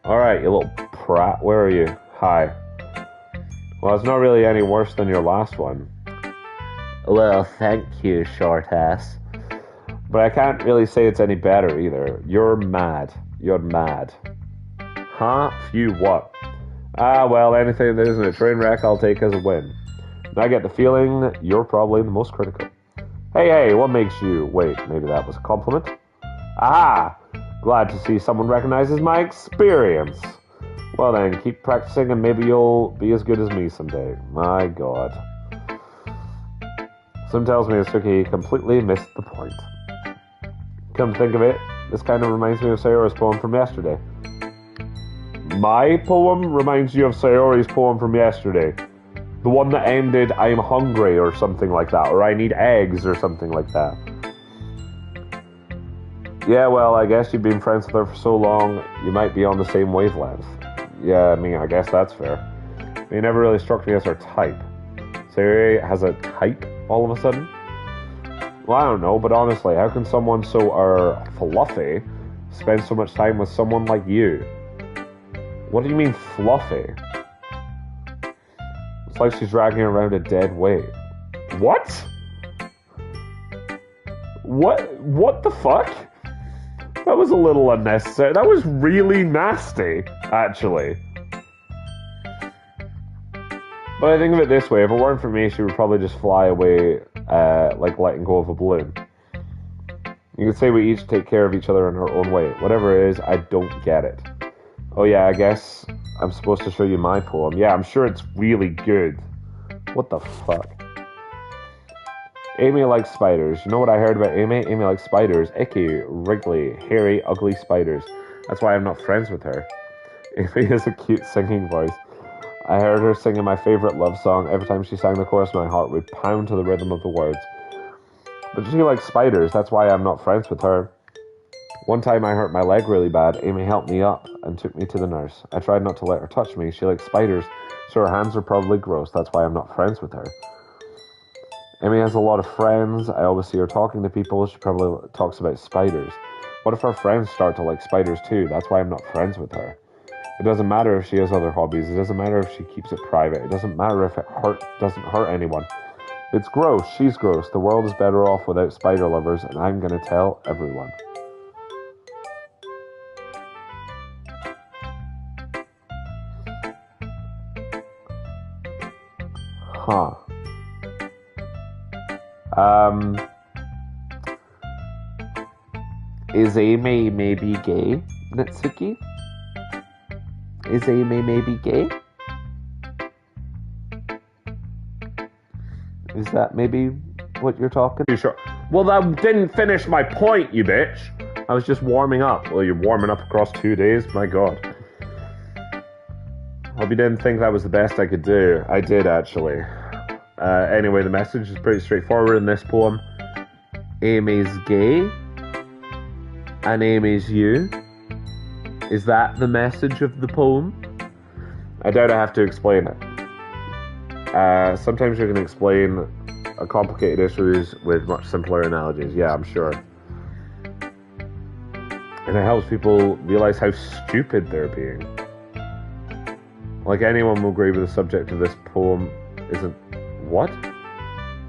Alright, you little prat. Where are you? Hi. Well, it's not really any worse than your last one. Well, thank you, short ass. But I can't really say it's any better either. You're mad. You're mad. Huh? Phew, what? Ah, well, anything that isn't a train wreck I'll take as a win. And I get the feeling that you're probably the most critical. Hey, what makes you... Wait, maybe that was a compliment? Aha! Glad to see someone recognizes my experience. Well then, keep practicing and maybe you'll be as good as me someday. My god. Something tells me Suki completely missed the point. Come to think of it, this kind of reminds me of Sayori's poem from yesterday. My poem reminds you of Sayori's poem from yesterday. The one that ended, I'm hungry or something like that, or I need eggs or something like that. Yeah, well, I guess you've been friends with her for so long, you might be on the same wavelength. Yeah, I mean, I guess that's fair. But you never really struck me as her type. Sayori has a type all of a sudden? Well, I don't know, but honestly, how can someone so, fluffy spend so much time with someone like you? What do you mean, fluffy? It's like she's dragging around a dead weight. What? What the fuck? That was a little unnecessary. That was really nasty, actually. But I think of it this way, if it weren't for me, she would probably just fly away, like letting go of a balloon. You could say we each take care of each other in our own way. Whatever it is, I don't get it. Oh yeah, I guess I'm supposed to show you my poem. Yeah, I'm sure it's really good. What the fuck? Amy likes spiders. You know what I heard about Amy? Amy likes spiders. Icky, wriggly, hairy, ugly spiders. That's why I'm not friends with her. Amy has a cute singing voice. I heard her singing my favorite love song. Every time she sang the chorus, my heart would pound to the rhythm of the words. But she likes spiders. That's why I'm not friends with her. One time I hurt my leg really bad. Amy helped me up and took me to the nurse. I tried not to let her touch me. She likes spiders, so her hands are probably gross. That's why I'm not friends with her. Amy has a lot of friends. I always see her talking to people. She probably talks about spiders. What if her friends start to like spiders too? That's why I'm not friends with her. It doesn't matter if she has other hobbies. It doesn't matter if she keeps it private. It doesn't matter if it doesn't hurt anyone. It's gross. She's gross. The world is better off without spider lovers, and I'm going to tell everyone. Huh. Is Amy maybe gay, Natsuki? Is Amy maybe gay? Is that maybe what you're talking? You sure? Well, that didn't finish my point, you bitch. I was just warming up. Well, you're warming up across 2 days? My god. Hope you didn't think that was the best I could do. I did, actually. Anyway, the message is pretty straightforward in this poem. Amy's gay, and Amy's you. Is that the message of the poem? I doubt I have to explain it. Sometimes you can explain complicated issues with much simpler analogies. Yeah, I'm sure. And it helps people realize how stupid they're being. Like anyone will agree with the subject of this poem isn't... What?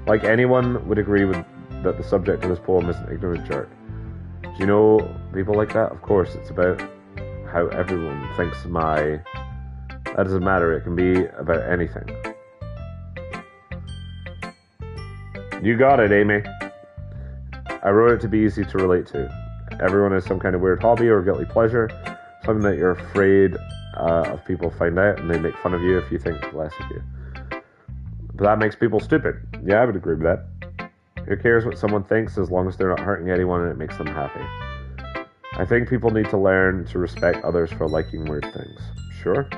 Like anyone would agree with that the subject of this poem is an ignorant jerk. Do you know people like that? Of course, it's about how everyone thinks my... That doesn't matter, it can be about anything. You got it, Amy. I wrote it to be easy to relate to. Everyone has some kind of weird hobby or guilty pleasure, something that you're afraid of people find out, and they make fun of you if you think less of you. But that makes people stupid. Yeah, I would agree with that. Who cares what someone thinks as long as they're not hurting anyone and it makes them happy? I think people need to learn to respect others for liking weird things. Sure.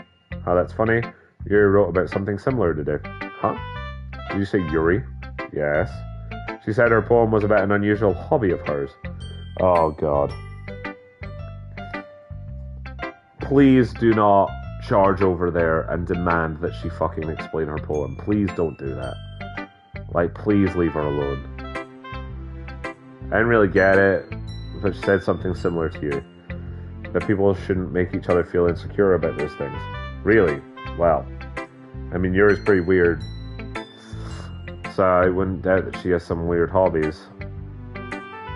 Oh, that's funny. Yuri wrote about something similar today. Huh? Did you say Yuri? Yes. She said her poem was about an unusual hobby of hers. Oh, God. Please do not charge over there and demand that she fucking explain her poem. Please don't do that. Like, please leave her alone. I didn't really get it, but she said something similar to you. that people shouldn't make each other feel insecure about those things. Really? Well, I mean, Yuri's pretty weird, so I wouldn't doubt that she has some weird hobbies.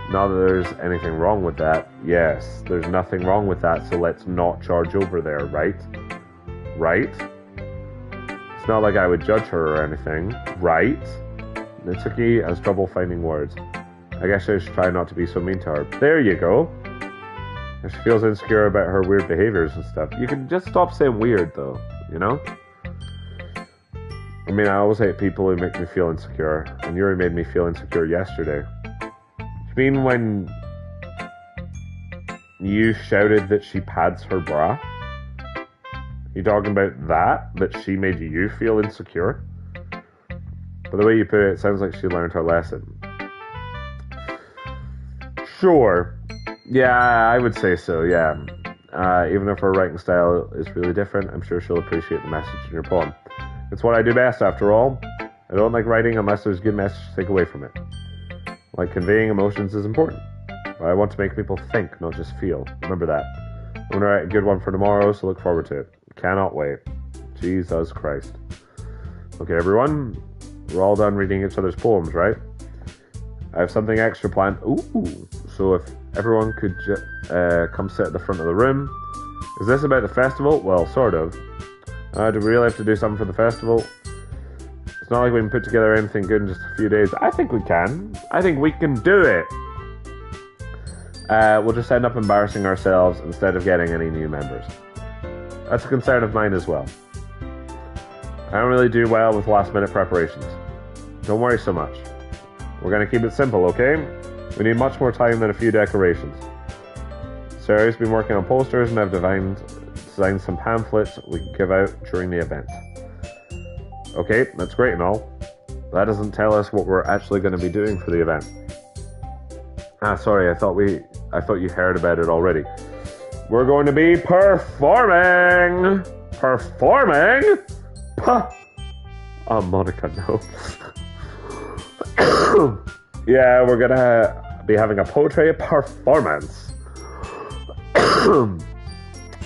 Not that there's anything wrong with that. Yes, there's nothing wrong with that, so let's not charge over there, right? Right? It's not like I would judge her or anything, right? Natsuki has trouble finding words. I guess I should try not to be so mean to her. There you go. If she feels insecure about her weird behaviors and stuff, you can just stop saying weird, though, you know? I mean, I always hate people who make me feel insecure, and Yuri made me feel insecure yesterday. You mean when you shouted that she pads her bra? You talking about that she made you feel insecure? But the way you put it, it sounds like she learned her lesson. Sure. Yeah, I would say so, yeah. Even if her writing style is really different, I'm sure she'll appreciate the message in your poem. It's what I do best, after all. I don't like writing unless there's a good message to take away from it. Like, conveying emotions is important. But I want to make people think, not just feel. Remember that. I'm going to write a good one for tomorrow, so look forward to it. Cannot wait. Jesus Christ. Okay, everyone. We're all done reading each other's poems, right? I have something extra planned. Ooh. So if everyone could come sit at the front of the room. Is this about the festival? Well, sort of. Do we really have to do something for the festival? It's not like we can put together anything good in just a few days. I think we can. I think we can do it. We'll just end up embarrassing ourselves instead of getting any new members. That's a concern of mine as well. I don't really do well with last minute preparations. Don't worry so much. We're going to keep it simple, okay? We need much more time than a few decorations. Sarah's been working on posters and I've designed some pamphlets we can give out during the event. Okay, that's great and all. That doesn't tell us what we're actually going to be doing for the event. Sorry, I thought you heard about it already. We're going to be performing! Performing? Puh! Oh, Monica, no. Yeah, we're gonna be having a poetry performance.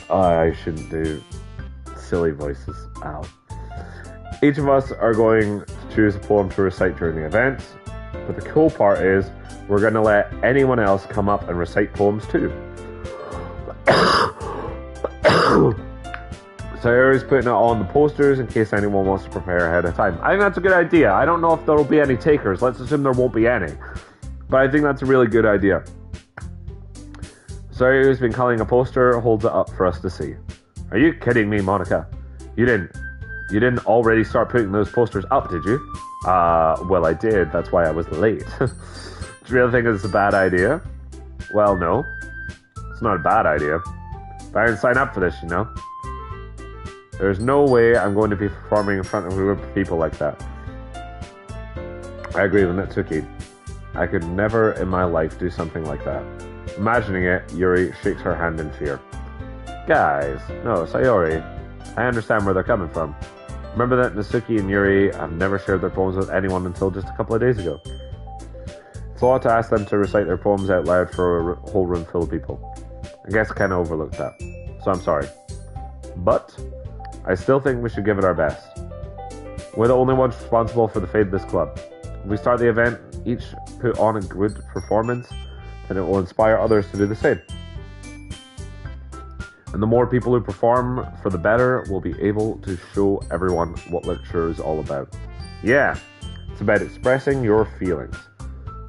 I shouldn't do silly voices. Ow. Each of us are going to choose a poem to recite during the event, but the cool part is we're going to let anyone else come up and recite poems too. So Ari's putting it on the posters in case anyone wants to prepare ahead of time. I think that's a good idea. I don't know if there will be any takers. Let's assume there won't be any. But I think that's a really good idea. So Ari's been culling a poster, holds it up for us to see. Are you kidding me, Monica? You didn't already start putting those posters up, did you? Well, I did. That's why I was late. Do you really think it's a bad idea? Well, no. It's not a bad idea. But I didn't sign up for this, you know? There's no way I'm going to be performing in front of a group of people like that. I agree with Natsuki. I could never in my life do something like that. Imagining it, Yuri shakes her hand in fear. Guys, no, Sayori. I understand where they're coming from. Remember that Natsuki and Yuri have never shared their poems with anyone until just a couple of days ago. It's a lot to ask them to recite their poems out loud for a whole room full of people. I guess I kind of overlooked that. So I'm sorry. But I still think we should give it our best. We're the only ones responsible for the fate of this club. If we start the event, each put on a good performance, and it will inspire others to do the same. And the more people who perform, for the better, we'll be able to show everyone what literature is all about. Yeah, it's about expressing your feelings,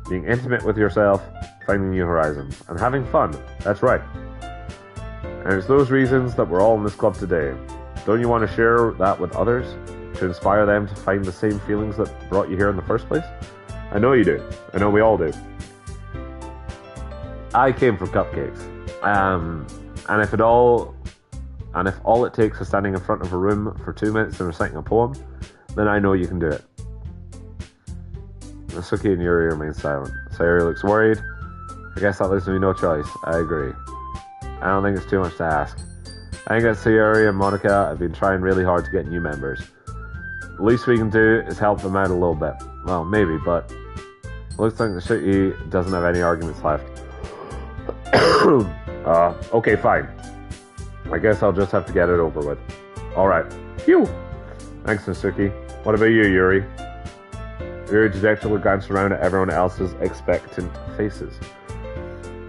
being intimate with yourself, finding new horizons, and having fun. That's right. And it's those reasons that we're all in this club today. Don't you want to share that with others? To inspire them to find the same feelings that brought you here in the first place? I know you do. I know we all do. I came for cupcakes. And if all it takes is standing in front of a room for 2 minutes and reciting a poem, then I know you can do it. Natsuki and Yuri remain silent. Sayori looks worried. I guess that leaves me no choice. I agree. I don't think it's too much to ask. I think that Sayori and Monica have been trying really hard to get new members. The least we can do is help them out a little bit. Well, maybe, but it looks like Natsuki doesn't have any arguments left. Okay, fine. I guess I'll just have to get it over with. Alright. Phew! Thanks, Natsuki. What about you, Yuri? Yuri dejectedly glanced around at everyone else's expectant faces.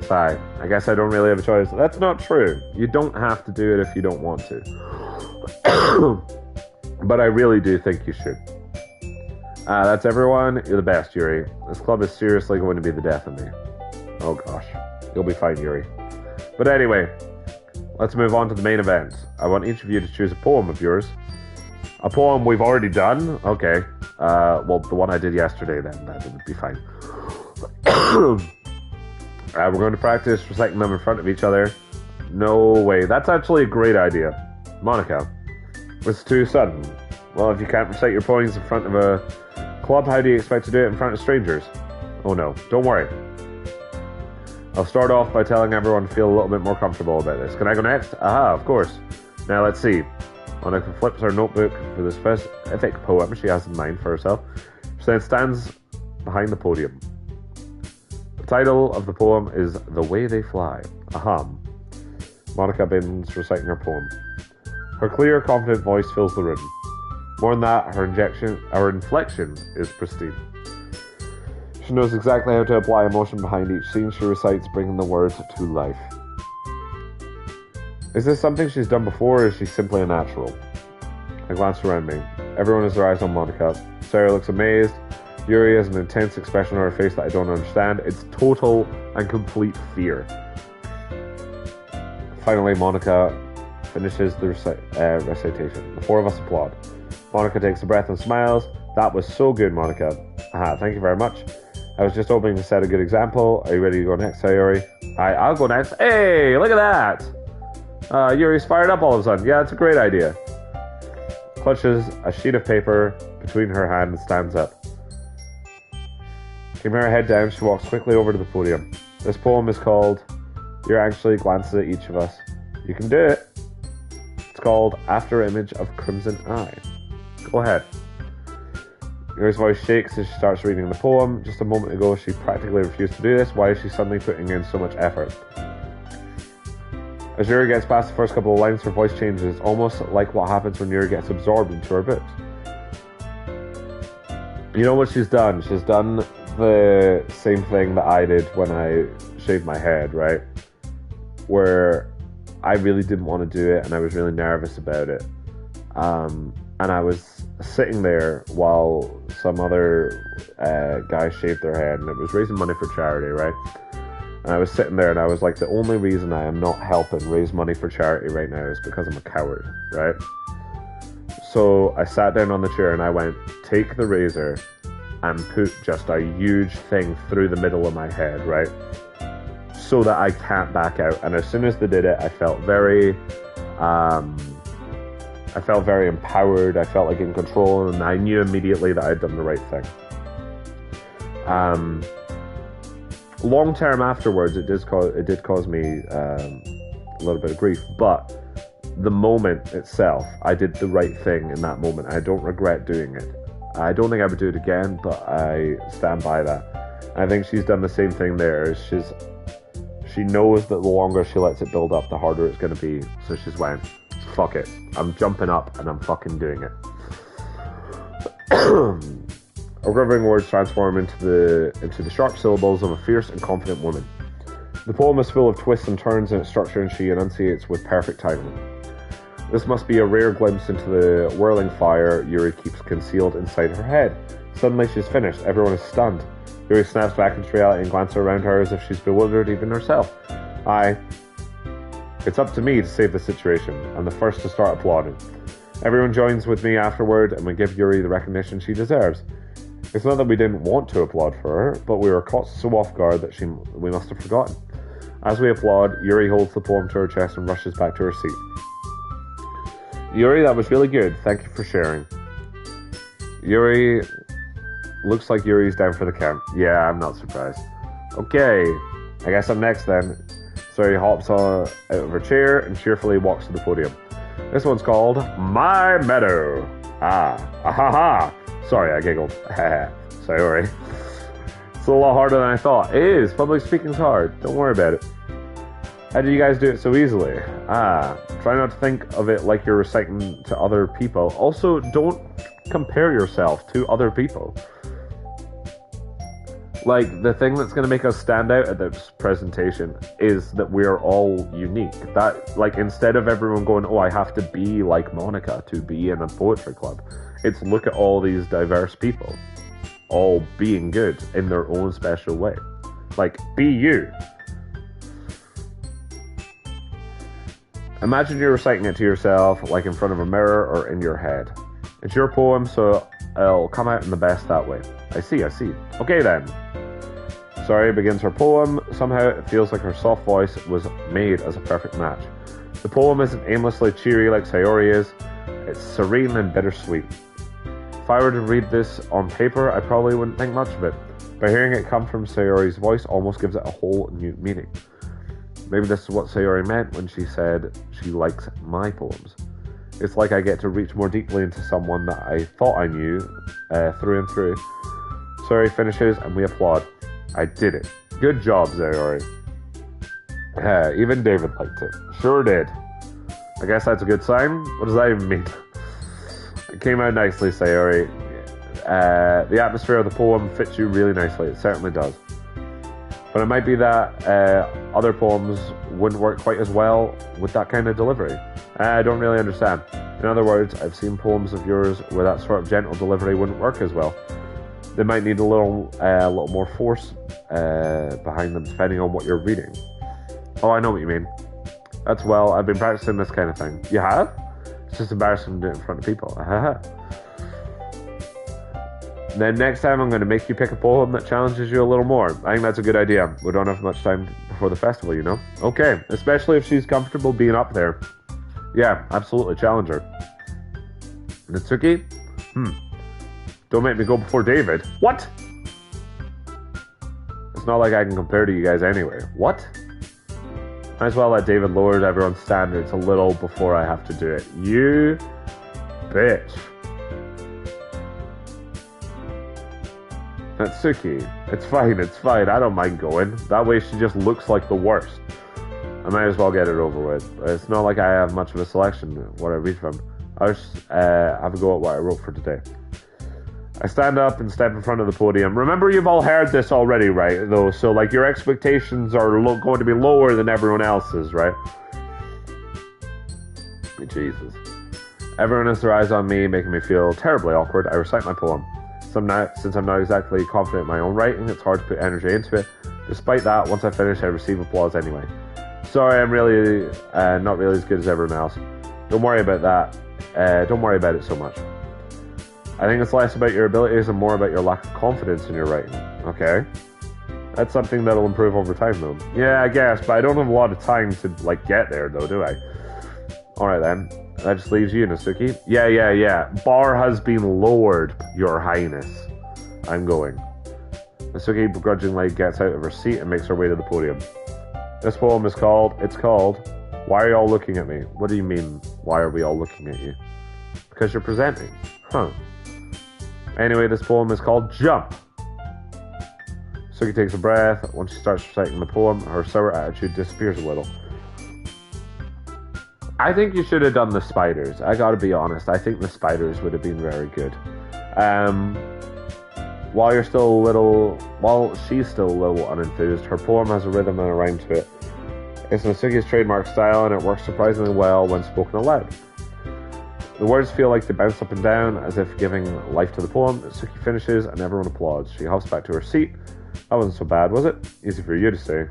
Sigh. I guess I don't really have a choice. That's not true. You don't have to do it if you don't want to. But I really do think you should. That's everyone. You're the best, Yuri. This club is seriously going to be the death of me. Oh gosh. You'll be fine, Yuri. But anyway, let's move on to the main event. I want each of you to choose a poem of yours. A poem we've already done? Okay. Well, the one I did yesterday then. That would be fine. We're going to practice reciting them in front of each other. No way. That's actually a great idea. Monica. It's too sudden. Well, if you can't recite your poems in front of a club, how do you expect to do it in front of strangers? Oh no, don't worry. I'll start off by telling everyone to feel a little bit more comfortable about this. Can I go next? Aha, of course. Now let's see. Monica flips her notebook for the specific poem she has in mind for herself. She then stands behind the podium. The title of the poem is The Way They Fly. Aham. Monica begins reciting her poem. Her clear, confident voice fills the room. More than that, her inflection is pristine. She knows exactly how to apply emotion behind each scene she recites, bringing the words to life. Is this something she's done before, or is she simply a natural? I glance around me. Everyone has their eyes on Monica. Sarah looks amazed. Yuri has an intense expression on her face that I don't understand. It's total and complete fear. Finally, Monica finishes the recitation. The four of us applaud. Monica takes a breath and smiles. That was so good, Monica. Aha, thank you very much. I was just hoping to set a good example. Are you ready to go next, Sayori? I'll go next. Hey, look at that! Yuri's fired up all of a sudden. Yeah, it's a great idea. Clutches a sheet of paper between her hand and stands up. Keeping her head down, she walks quickly over to the podium. This poem is called... Yuri anxiously glances at each of us. You can do it. It's called After Image of Crimson Eye. Go ahead. Yuri's voice shakes as she starts reading the poem. Just a moment ago, she practically refused to do this. Why is she suddenly putting in so much effort? As Yuri gets past the first couple of lines, her voice changes, almost like what happens when Yuri gets absorbed into her books. You know what she's done? She's done the same thing that I did when I shaved my head, right? Where I really didn't want to do it, and I was really nervous about it. And I was sitting there while some other guy shaved their head, and it was raising money for charity, right? And I was sitting there, and I was like, the only reason I am not helping raise money for charity right now is because I'm a coward, right? So I sat down on the chair, and I went, take the razor and put just a huge thing through the middle of my head, right? So that I can't back out. And as soon as they did it, I felt very empowered. I felt like in control, and I knew immediately that I'd done the right thing. Long term afterwards, it did cause me a little bit of grief, but the moment itself, I did the right thing in that moment. I don't regret doing it. I don't think I would do it again, but I stand by that. I think she's done the same thing there. She knows that the longer she lets it build up, the harder it's going to be. So she's went, fuck it. I'm jumping up and I'm fucking doing it. Our quivering words transform into the sharp syllables of a fierce and confident woman. The poem is full of twists and turns in its structure, and she enunciates with perfect timing. This must be a rare glimpse into the whirling fire Yuri keeps concealed inside her head. Suddenly she's finished. Everyone is stunned. Yuri snaps back into reality and glances around her as if she's bewildered even herself. It's up to me to save the situation. I'm the first to start applauding. Everyone joins with me afterward, and we give Yuri the recognition she deserves. It's not that we didn't want to applaud for her, but we were caught so off guard that we must have forgotten. As we applaud, Yuri holds the poem to her chest and rushes back to her seat. Yuri, that was really good. Thank you for sharing. Yuri... Looks like Yuri's down for the count. Yeah, I'm not surprised. Okay, I guess I'm next then. So he hops out of her chair and cheerfully walks to the podium. This one's called My Meadow. Ha. Sorry, I giggled. Sorry. It's a lot harder than I thought. It is. Public speaking's hard. Don't worry about it. How do you guys do it so easily? Try not to think of it like you're reciting to other people. Also, don't compare yourself to other people. Like, the thing that's going to make us stand out at this presentation is that we're all unique. That, like, instead of everyone going, oh, I have to be like Monica to be in a poetry club, it's look at all these diverse people, all being good in their own special way. Like, be you. Imagine you're reciting it to yourself, like in front of a mirror or in your head. It's your poem, so it'll come out in the best that way. I see. Okay then. Sari begins her poem. Somehow it feels like her soft voice was made as a perfect match. The poem isn't aimlessly cheery like Sayori is. It's serene and bittersweet. If I were to read this on paper, I probably wouldn't think much of it. But hearing it come from Sayori's voice almost gives it a whole new meaning. Maybe this is what Sayori meant when she said she likes my poems. It's like I get to reach more deeply into someone that I thought I knew through and through. Sayori finishes and we applaud. I did it. Good job, Sayori. Even David liked it. Sure did. I guess that's a good sign. What does that even mean? It came out nicely, Sayori. The atmosphere of the poem fits you really nicely. It certainly does. But it might be that other poems wouldn't work quite as well with that kind of delivery. I don't really understand. In other words, I've seen poems of yours where that sort of gentle delivery wouldn't work as well. They might need a little more force behind them, depending on what you're reading. Oh, I know what you mean. That's well, I've been practicing this kind of thing. You have? It's just embarrassing to do it in front of people. Then next time I'm going to make you pick a poem that challenges you a little more. I think that's a good idea. We don't have much time before the festival, you know? Okay, especially if she's comfortable being up there. Yeah, absolutely, challenge her. Natsuki? Don't make me go before David. What? It's not like I can compare to you guys anyway. What? Might as well let David lower everyone's standards a little before I have to do it. You bitch. Natsuki, it's fine. I don't mind going. That way she just looks like the worst. I might as well get it over with. It's not like I have much of a selection what I read from. I'll just have a go at what I wrote for today. I stand up and step in front of the podium. Remember, you've all heard this already, right? Though, so like your expectations are going to be lower than everyone else's, right? Jesus. Everyone has their eyes on me, making me feel terribly awkward. I recite my poem. Since I'm not exactly confident in my own writing, it's hard to put energy into it. Despite that, once I finish, I receive applause anyway. Sorry, I'm really not really as good as everyone else. Don't worry about that. Don't worry about it so much. I think it's less about your abilities and more about your lack of confidence in your writing. Okay. That's something that'll improve over time, though. Yeah, I guess, but I don't have a lot of time to, like, get there, though, do I? Alright, then. That just leaves you, Natsuki. Yeah. Bar has been lowered, Your Highness. I'm going. Natsuki begrudgingly gets out of her seat and makes her way to the podium. This poem is called, Why Are You All Looking at Me? What do you mean, why are we all looking at you? Because you're presenting. Huh. Anyway, this poem is called Jump. Suki takes a breath. Once she starts reciting the poem, her sour attitude disappears a little. I think you should have done the spiders. I gotta be honest. I think the spiders would have been very good. While she's still a little unenthused, her poem has a rhythm and a rhyme to it. It's Natsuki's trademark style, and it works surprisingly well when spoken aloud. The words feel like they bounce up and down, as if giving life to the poem. Natsuki finishes, and everyone applauds. She hops back to her seat. That wasn't so bad, was it? Easy for you to say.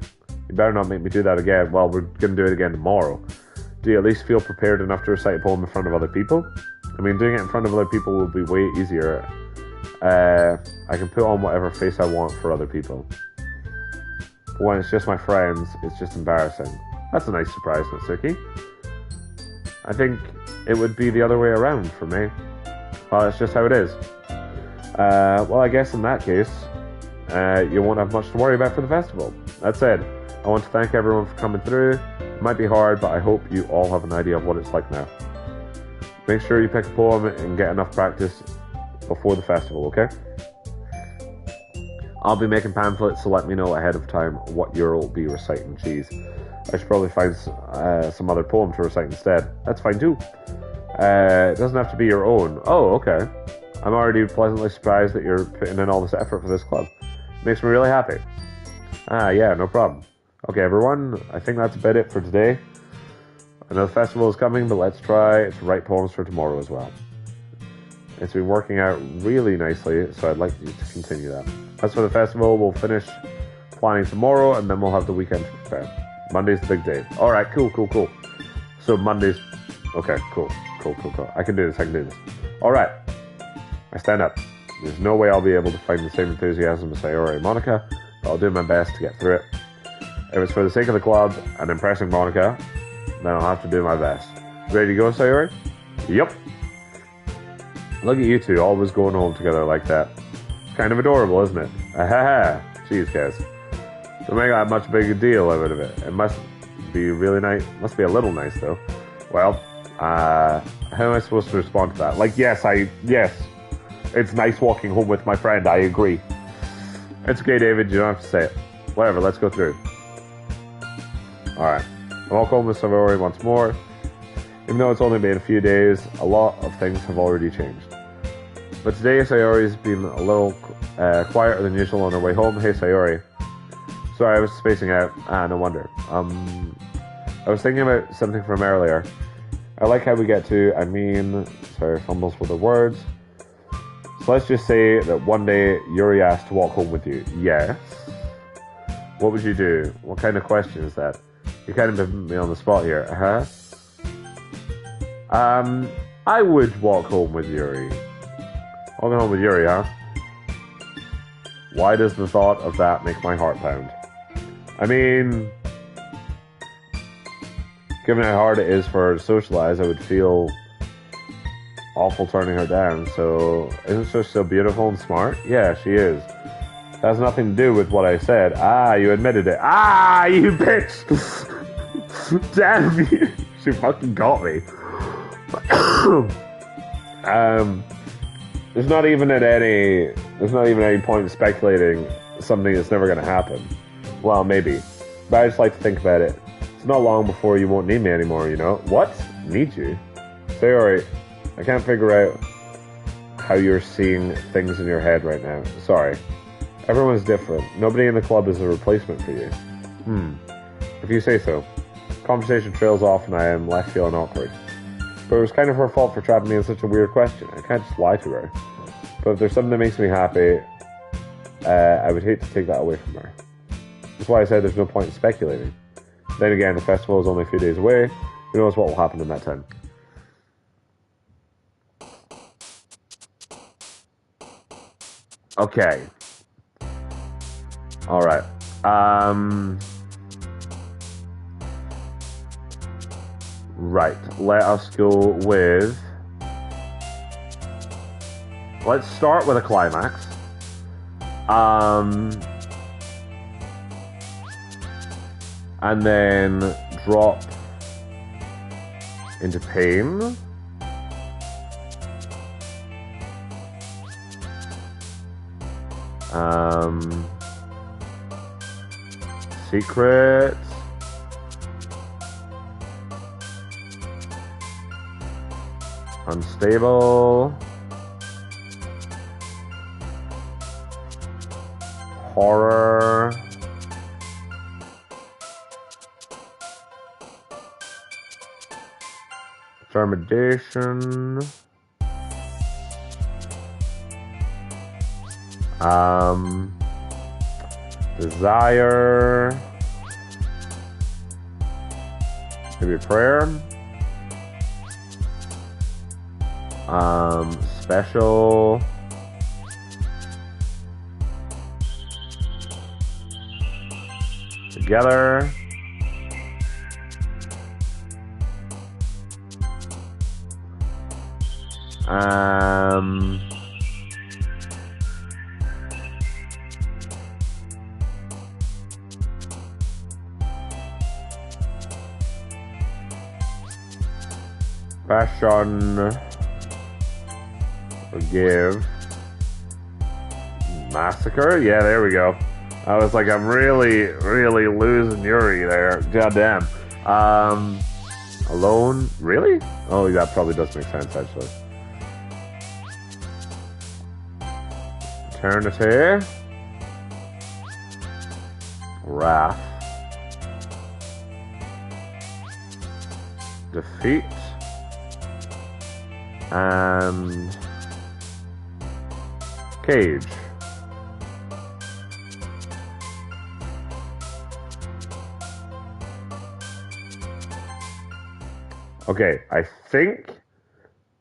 You better not make me do that again. Well, we're going to do it again tomorrow. Do you at least feel prepared enough to recite a poem in front of other people? I mean, doing it in front of other people will be way easier. I can put on whatever face I want for other people. But when it's just my friends, it's just embarrassing. That's a nice surprise, Natsuki. I think it would be the other way around for me. Well, it's just how it is. Well, I guess in that case, you won't have much to worry about for the festival. That said, I want to thank everyone for coming through. It might be hard, but I hope you all have an idea of what it's like now. Make sure you pick a poem and get enough practice before the festival, okay? I'll be making pamphlets, so let me know ahead of time what you'll be reciting. Jeez. I should probably find some other poem to recite instead. That's fine too. It doesn't have to be your own. Oh, okay. I'm already pleasantly surprised that you're putting in all this effort for this club. Makes me really happy. Ah, yeah, no problem. Okay, everyone, I think that's about it for today. I know the festival is coming, but let's try to write poems for tomorrow as well. It's been working out really nicely, so I'd like you to continue that. As for the festival, we'll finish planning tomorrow, and then we'll have the weekend to prepare. Monday's the big day. Alright, cool. So Monday's... Okay, cool. I can do this. Alright. I stand up. There's no way I'll be able to find the same enthusiasm as Sayori and Monica, but I'll do my best to get through it. If it's for the sake of the club and impressing Monica, then I'll have to do my best. Ready to go, Sayori? Yep. Look at you two, always going home together like that. It's kind of adorable, isn't it? Ahaha. Jeez, guys. Don't make that much big a deal out of it. It must be really nice. Must be a little nice, though. Well, how am I supposed to respond to that? Like, yes. It's nice walking home with my friend, I agree. It's okay, David, you don't have to say it. Whatever, let's go through. Alright. I walk home with Sayori once more. Even though it's only been a few days, a lot of things have already changed. But today, Sayori's been a little quieter than usual on her way home. Hey, Sayori. Sorry, I was spacing out. No wonder. I was thinking about something from earlier. I like how we get to, sorry, fumbles with the words. So let's just say that one day Yuri asked to walk home with you. Yes. What would you do? What kind of question is that? You kind of put me on the spot here. I would walk home with Yuri. Walking home with Yuri, huh? Why does the thought of that make my heart pound? I mean, given how hard it is for her to socialize, I would feel awful turning her down. So, isn't she so beautiful and smart? Yeah, she is. That has nothing to do with what I said. Ah, you admitted it. Ah, you bitch! Damn you! She fucking got me. There's not even any point in speculating something that's never going to happen. Well, maybe. But I just like to think about it. It's not long before you won't need me anymore, you know? What? Need you? Sayori, I can't figure out how you're seeing things in your head right now. Sorry. Everyone's different. Nobody in the club is a replacement for you. If you say so. Conversation trails off and I am left feeling awkward. But it was kind of her fault for trapping me in such a weird question. I can't just lie to her. But if there's something that makes me happy, I would hate to take that away from her. That's why I said there's no point in speculating. Then again, the festival is only a few days away. Who knows what will happen in that time? Okay. Alright. Right. Let us go with... Let's start with a climax. And then drop into pain. Secret. Unstable. Horror. Termination. Desire. Maybe a prayer. Special. Together. Passion. Forgive. Massacre? Yeah, there we go. I was like, I'm really, really losing Yuri there. Goddamn. Alone? Really? Oh, that probably does make sense, actually. Eternity. Wrath. Defeat. And Cage. Okay, I think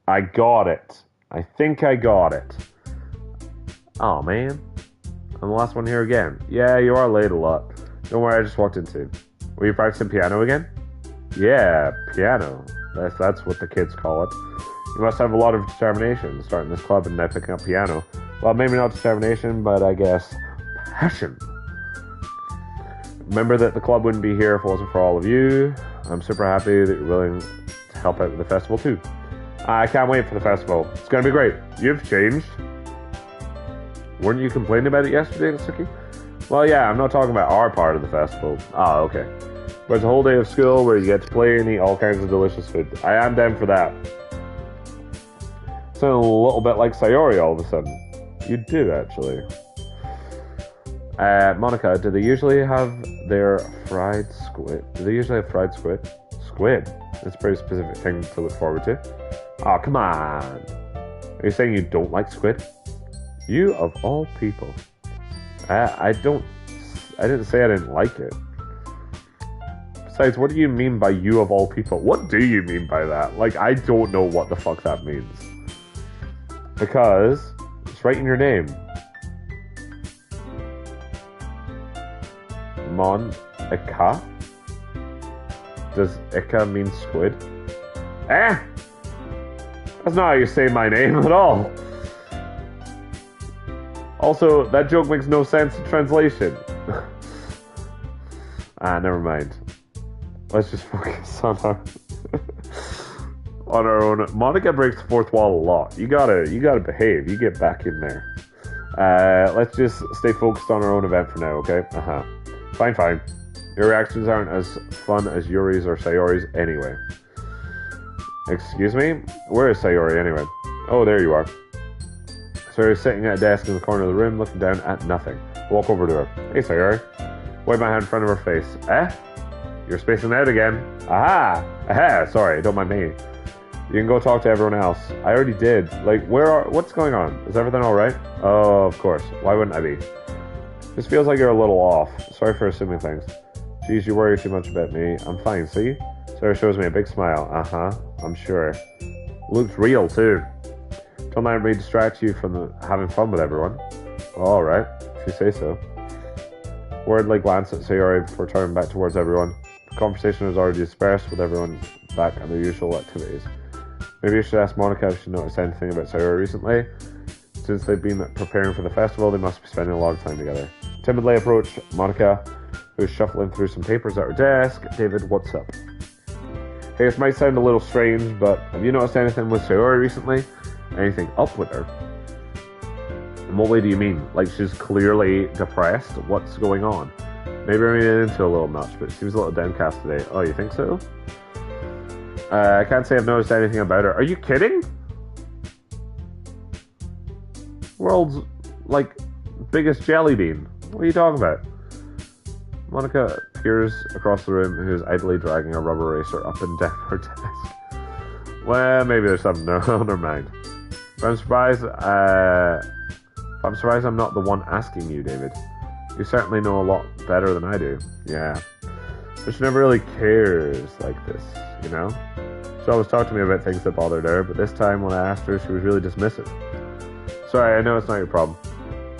I got it. I think I got it. Oh man, I'm the last one here again. Yeah, you are late a lot. Don't worry, I just walked into. Were you practicing piano again? Yeah, piano. That's what the kids call it. You must have a lot of determination starting this club and now picking up piano. Well, maybe not determination, but I guess passion. Remember that the club wouldn't be here if it wasn't for all of you. I'm super happy that you're willing to help out with the festival too. I can't wait for the festival. It's going to be great. You've changed. Weren't you complaining about it yesterday, Natsuki? Well, yeah, I'm not talking about our part of the festival. Oh, okay. But it's a whole day of school where you get to play and eat all kinds of delicious food. I am down for that. Sound a little bit like Sayori all of a sudden. You do, actually. Monica, do they usually have their fried squid? Do they usually have fried squid? Squid? It's a pretty specific thing to look forward to. Oh, come on. Are you saying you don't like squid? You of all people. I didn't say I didn't like it. Besides, what do you mean by you of all people? What do you mean by that? Like, I don't know what the fuck that means. Because it's right in your name. Mon-ika? Does Ika mean squid? Eh! That's not how you say my name at all. Also, that joke makes no sense in translation. Never mind. Let's just focus on our on our own. Monica breaks the fourth wall a lot. You gotta behave. You get back in there. Let's just stay focused on our own event for now, okay? Fine. Your reactions aren't as fun as Yuri's or Sayori's anyway. Excuse me? Where is Sayori anyway? Oh, there you are. Sayori's sitting at a desk in the corner of the room, looking down at nothing. Walk over to her. Hey, Sayori. Wave my hand in front of her face. Eh? You're spacing out again. Aha! Sorry, don't mind me. You can go talk to everyone else. I already did. Like, what's going on? Is everything alright? Oh, of course. Why wouldn't I be? This feels like you're a little off. Sorry for assuming things. Geez, you worry too much about me. I'm fine, see? Sarah shows me a big smile. I'm sure. Looks real, too. Don't let me distract you from having fun with everyone. Well, alright, if you say so. Worriedly glance at Sayori before turning back towards everyone. The conversation was already dispersed with everyone back on their usual activities. Maybe you should ask Monica if she noticed anything about Sayori recently. Since they've been preparing for the festival, they must be spending a lot of time together. Timidly approach Monica, who's shuffling through some papers at her desk. David, what's up? Hey, this might sound a little strange, but have you noticed anything with Sayori recently? Anything up with her? In what way do you mean? Like she's clearly depressed? What's going on? Maybe I'm reading into a little much, but it seems a little downcast today. Oh, you think so? I can't say I've noticed anything about her. Are you kidding? World's, like, biggest jelly bean. What are you talking about? Monica peers across the room, who's idly dragging a rubber eraser up and down her desk. Well, maybe there's something on her mind. But I'm surprised I'm not the one asking you, David. You certainly know a lot better than I do. Yeah. But she never really cares like this, you know? She always talked to me about things that bothered her, but this time when I asked her, she was really dismissive. Sorry, I know it's not your problem.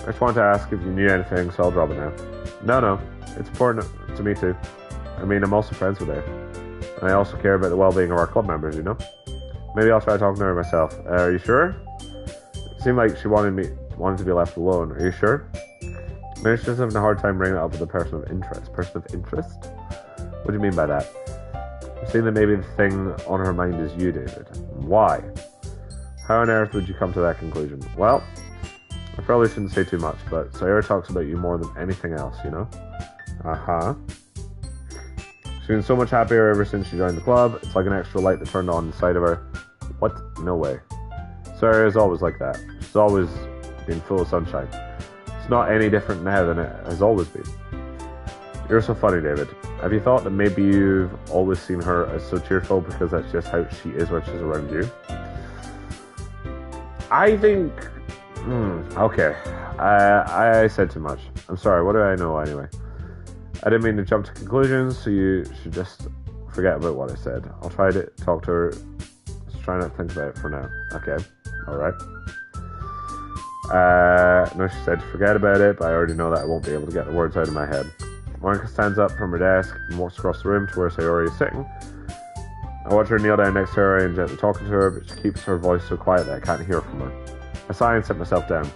I just wanted to ask if you knew anything, so I'll drop it now. No. It's important to me too. I mean, I'm also friends with her. And I also care about the well-being of our club members, you know? Maybe I'll try talking to her myself. Are you sure? It seemed like she wanted to be left alone. Are you sure? Maybe she's just having a hard time bringing it up with a person of interest. Person of interest? What do you mean by that? I'm saying that maybe the thing on her mind is you, David. Why? How on earth would you come to that conclusion? Well, I probably shouldn't say too much, but Sayori talks about you more than anything else, you know? Uh-huh. She's been so much happier ever since she joined the club. It's like an extra light that turned on inside of her. What? No way. Sayori is always like that. She's always been full of sunshine. It's not any different now than it has always been. You're so funny, David. Have you thought that maybe you've always seen her as so cheerful because that's just how she is when she's around you? I think... okay. I said too much. I'm sorry, what do I know anyway? I didn't mean to jump to conclusions, so you should just forget about what I said. I'll try to talk to her. Just try not to think about it for now. Okay, alright. No, she said forget about it, but I already know that I won't be able to get the words out of my head. Monika stands up from her desk and walks across the room to where Sayori is sitting. I watch her kneel down next to her and gently talking to her, but she keeps her voice so quiet that I can't hear from her. I sigh and sit myself down.